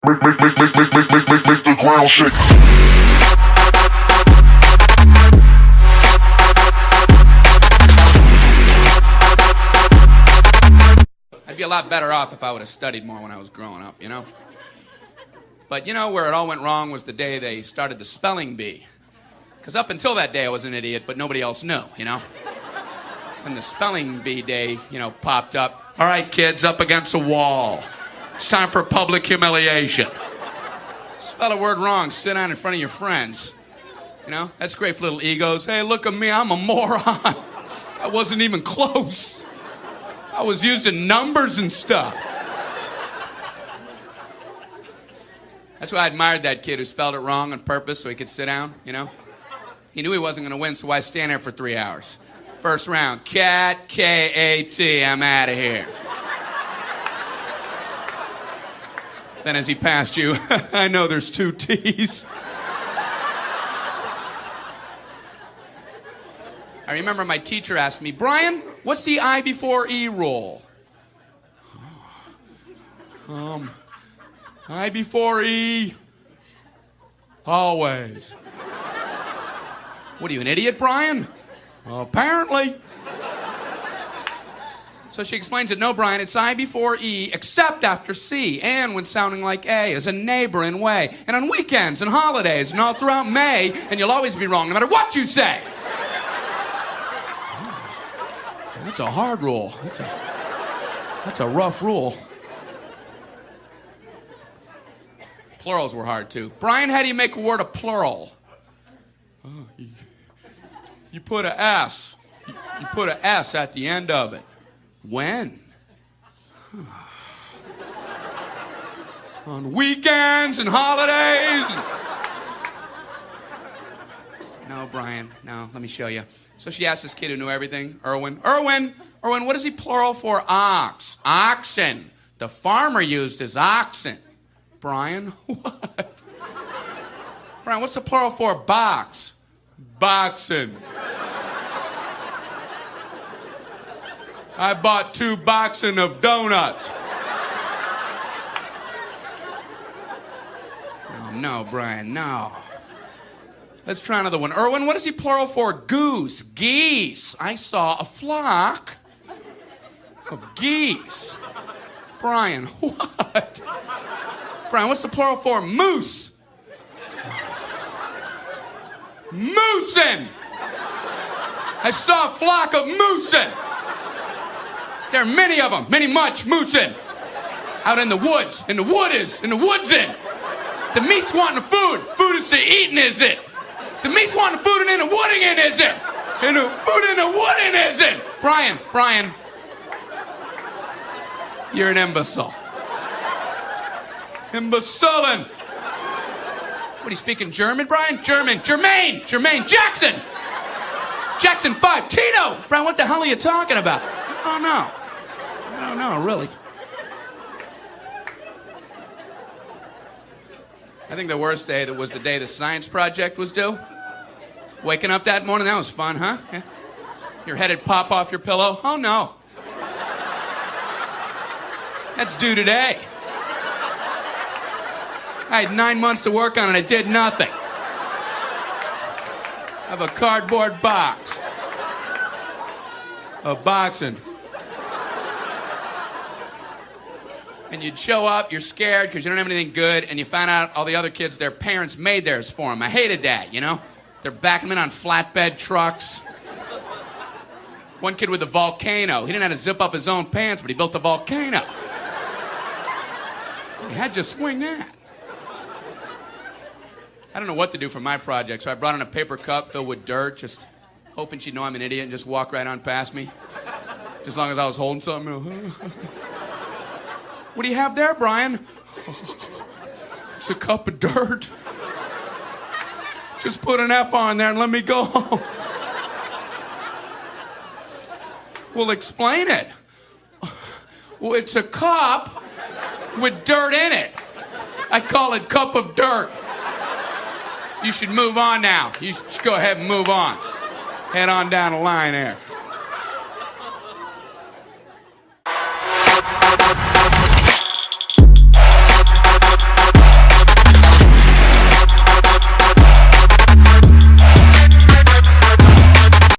Make the ground shake. I'd be a lot better off if I would have studied more when I was growing up, you know? But you know where it all went wrong was the day they started the spelling bee. Because up until that day I was an idiot, but nobody else knew, you know? When the spelling bee day, popped up. All right, kids, up against a wall. It's time for public humiliation. Spell a word wrong, sit down in front of your friends. You know, that's great for little egos. Hey, look at me, I'm a moron. I wasn't even close. I was using numbers and stuff. That's why I admired that kid who spelled it wrong on purpose so he could sit down, you know? He knew he wasn't going to win, so why stand there for 3 hours? First round, cat, K-A-T, I'm out of here. Then as he passed you, I know there's 2 T's. I remember my teacher asked me, Brian, what's the I before E rule? I before E, always. What are you, an idiot, Brian? Apparently. So she explains it, no, Brian, it's I before E, except after C, and when sounding like A, as a neighboring way, and on weekends and holidays, and all throughout May, and you'll always be wrong, no matter what you say. That's a hard rule. That's a rough rule. Plurals were hard, too. Brian, how do you make a word a plural? You put a S. You put a S at the end of it. When? On weekends and holidays. No, Brian, no, let me show you. So she asked this kid who knew everything, Erwin, what is he plural for ox? Oxen. The farmer used his oxen. Brian, what? Brian, what's the plural for box? Boxen. I bought 2 boxen of donuts. Oh, no, Brian, no. Let's try another one. Erwin, what is he plural for? Goose. Geese. I saw a flock of geese. Brian, what? Brian, what's the plural for? Moose. Moosin. I saw a flock of moosin. There are many of them, much moosin. Out in the woods, in the woodsin. The meat's wanting the food. Food is to eating, is it? The meat's wanting the food and in the wooding in, is it? And the food in the wooding, is it? Brian, you're an imbecile. Imbecilin'. What, are you speaking German, Brian? Jermaine, Jackson 5, Tito. Brian, what the hell are you talking about? I don't know, really. I think the worst day was the day the science project was due. Waking up that morning, that was fun, huh? Yeah. Your head would pop off your pillow. Oh, no. That's due today. I had 9 months to work on it. I did nothing. I have a cardboard box of boxing. And you'd show up, you're scared because you don't have anything good, and you find out all the other kids, their parents made theirs for them. I hated that, you know? They're backing them in on flatbed trucks. One kid with a volcano. He didn't have to zip up his own pants, but he built a volcano. You had to swing that. I don't know what to do for my project, so I brought in a paper cup filled with dirt, just hoping she'd know I'm an idiot and just walk right on past me. Just as long as I was holding something. What do you have there, Brian? It's a cup of dirt. Just put an F on there and let me go home. Well, explain it. Well, it's a cup with dirt in it. I call it cup of dirt. You should move on now. You should go ahead and move on. Head on down the line there.